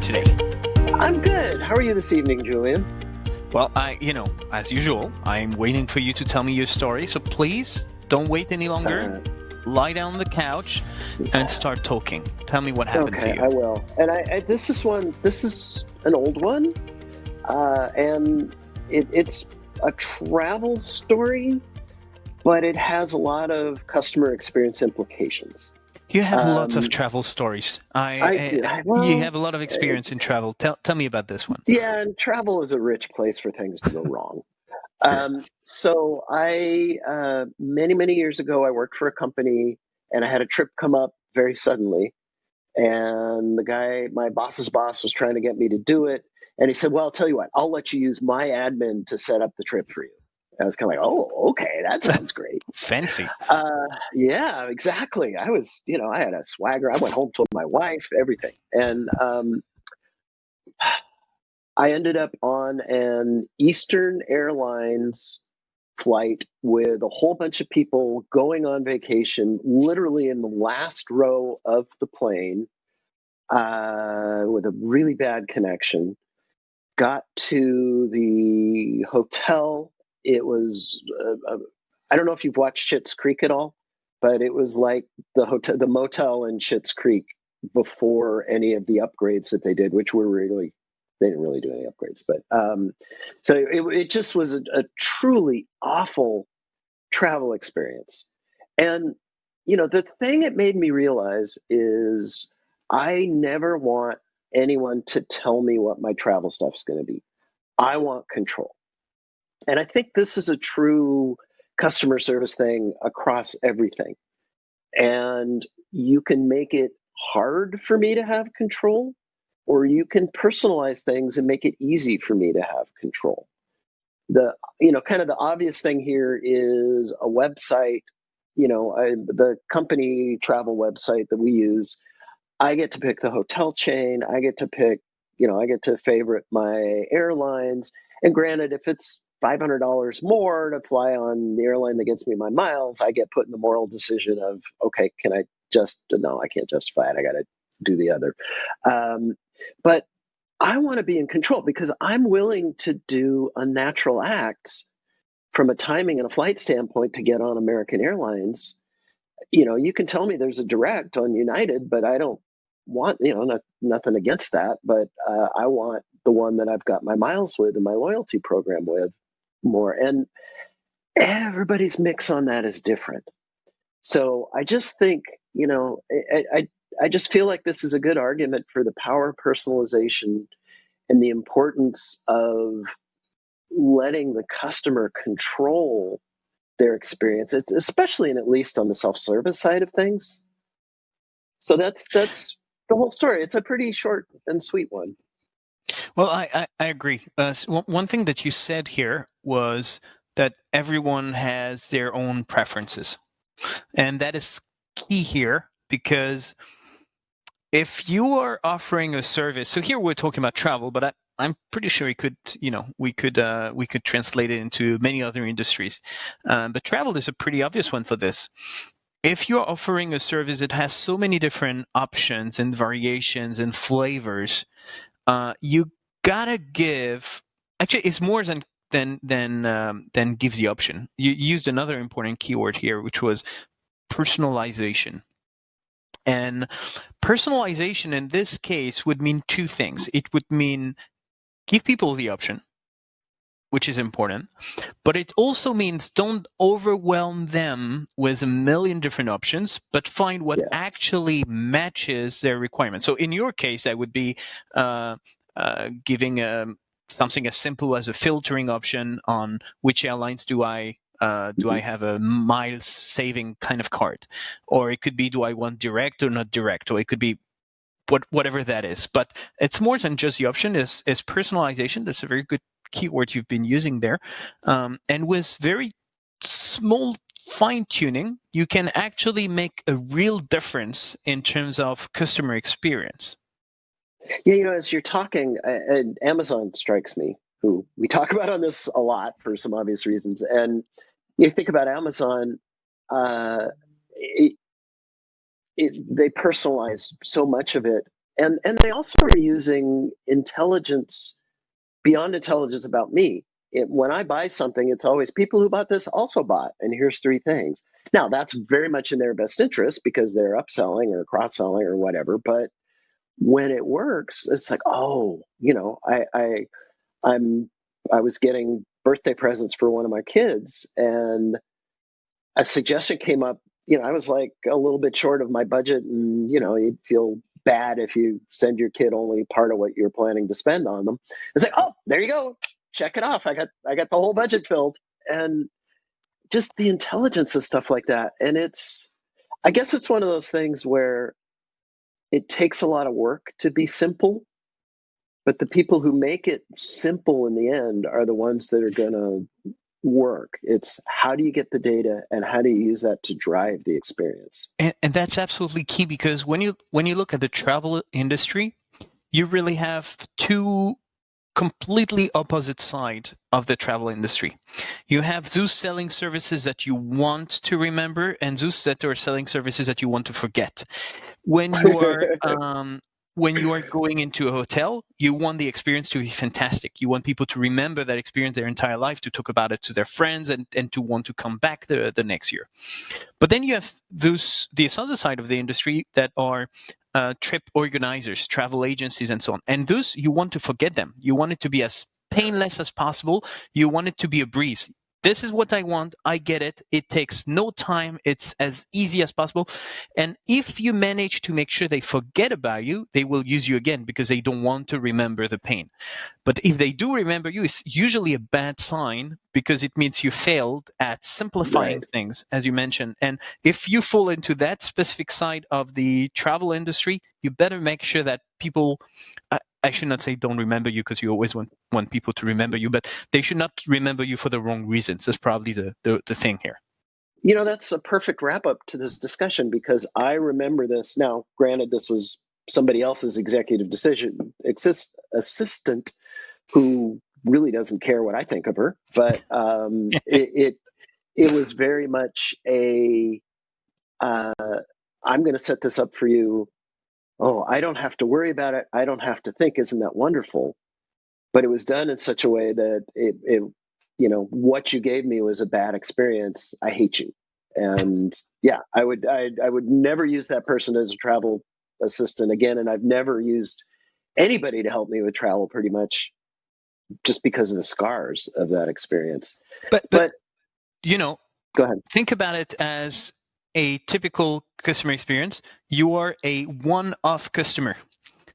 today? I'm good. How are you this evening, Julien? Well, as usual, I'm waiting for you to tell me your story. So please don't wait any longer. Lie down on the couch and start talking. Tell me what happened to you. Okay, I will. And this is an old one, and it's a travel story, but it has a lot of customer experience implications. You have lots of travel stories. I do. You have a lot of experience in travel. Tell me about this one. Yeah, and travel is a rich place for things to go wrong. So many years ago, I worked for a company, and I had a trip come up very suddenly. And the guy, my boss's boss, was trying to get me to do it. And he said, well, I'll tell you what, I'll let you use my admin to set up the trip for you. I was kind of like, oh, okay, that sounds great. Fancy. Yeah, exactly. I was, I had a swagger. I went home, told my wife, everything. And I ended up on an Eastern Airlines flight with a whole bunch of people going on vacation, literally in the last row of the plane, with a really bad connection. Got to the hotel. It was, I don't know if you've watched Schitt's Creek at all, but it was like the motel in Schitt's Creek before any of the upgrades that they did, which were really, they didn't really do any upgrades. But so it just was a truly awful travel experience. And, the thing it made me realize is I never want anyone to tell me what my travel stuff's going to be. I want control. And I think this is a true customer service thing across everything. And you can make it hard for me to have control, or you can personalize things and make it easy for me to have control. Kind of the obvious thing here is a website, the company travel website that we use. I get to pick the hotel chain. I get to favorite my airlines. And granted, if it's $500 more to fly on the airline that gets me my miles, I get put in the moral decision of, okay, no, I can't justify it. I got to do the other. But I want to be in control because I'm willing to do unnatural acts from a timing and a flight standpoint to get on American Airlines. You can tell me there's a direct on United, but I don't want, nothing against that, but I want the one that I've got my miles with and my loyalty program with more. And everybody's mix on that is different. So I just think, I just feel like this is a good argument for the power of personalization and the importance of letting the customer control their experience, especially and at least on the self-service side of things. So that's the whole story. It's a pretty short and sweet one. Well, I agree. One thing that you said here was that everyone has their own preferences. And that is key here because if you are offering a service, so here we're talking about travel, but I'm pretty sure we could translate it into many other industries. But travel is a pretty obvious one for this. If you're offering a service that has so many different options and variations and flavors, you gotta give. Actually, it's more than gives the option. You used another important keyword here, which was personalization. And personalization in this case would mean two things. It would mean give people the option, which is important, but it also means don't overwhelm them with a million different options, but find what actually matches their requirements. So in your case, that would be giving something as simple as a filtering option on which airlines do I have a miles saving kind of card, or it could be do I want direct or not direct, or it could be whatever that is. But it's more than just the option. Is personalization. That's a very good keyword you've been using there, and with very small fine tuning, you can actually make a real difference in terms of customer experience. Yeah, as you're talking, Amazon strikes me, who we talk about on this a lot for some obvious reasons. And you think about Amazon, they personalize so much of it and they also are using intelligence beyond intelligence about me. When I buy something, it's always people who bought this also bought, and here's three things. Now, that's very much in their best interest because they're upselling or cross-selling or whatever. But when it works, it's like, oh, I was getting birthday presents for one of my kids, and a suggestion came up. I was like a little bit short of my budget, and you'd feel bad if you send your kid only part of what you're planning to spend on them. It's like, oh, there you go, check it off. I got the whole budget filled, and just the intelligence of stuff like that. And I guess it's one of those things where it takes a lot of work to be simple, but the people who make it simple in the end are the ones that are going to work. It's how do you get the data and how do you use that to drive the experience? And that's absolutely key, because when you look at the travel industry, you really have two completely opposite side of the travel industry. You have those selling services that you want to remember and those that are selling services that you want to forget. When you are going into a hotel, you want the experience to be fantastic. You want people to remember that experience their entire life, to talk about it to their friends, and to want to come back the next year. But then you have the other side of the industry that are trip organizers, travel agencies, and so on. And those, you want to forget them. You want it to be as painless as possible. You want it to be a breeze. This is what I want. I get it. It takes no time. It's as easy as possible. And if you manage to make sure they forget about you, they will use you again because they don't want to remember the pain. But if they do remember you, it's usually a bad sign because it means you failed at simplifying things, as you mentioned. And if you fall into that specific side of the travel industry, you better make sure that people, I should not say don't remember you, because you always want people to remember you, but they should not remember you for the wrong reasons. That's probably the thing here. That's a perfect wrap up to this discussion, because I remember this. Now, granted, this was somebody else's executive assistant who really doesn't care what I think of her, but it was very much I'm going to set this up for you. Oh, I don't have to worry about it. I don't have to think. Isn't that wonderful? But it was done in such a way that what you gave me was a bad experience. I hate you. And yeah, I would never use that person as a travel assistant again. And I've never used anybody to help me with travel, pretty much just because of the scars of that experience. But go ahead. Think about it as a typical customer experience. You are a one-off customer.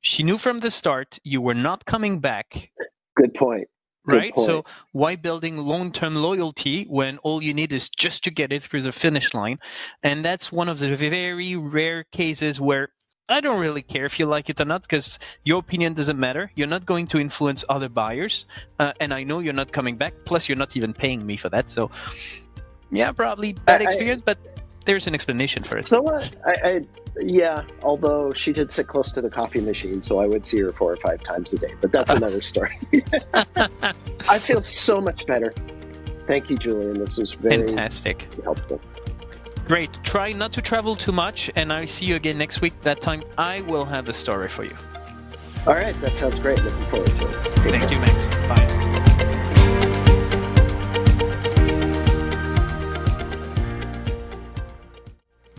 She knew from the start you were not coming back. Good point. Right? So why building long-term loyalty when all you need is just to get it through the finish line? And that's one of the very rare cases where I don't really care if you like it or not, because your opinion doesn't matter. You're not going to influence other buyers. And I know you're not coming back. Plus, you're not even paying me for that. So yeah, probably bad experience, but there's an explanation for it. So what? Yeah, although she did sit close to the coffee machine, so I would see her 4 or 5 times a day. But that's another story. I feel so much better. Thank you, Julien. This was very fantastic, helpful. Great. Try not to travel too much, and I'll see you again next week. That time, I will have the story for you. All right, that sounds great. Looking forward to it. Thank you, Max. Bye.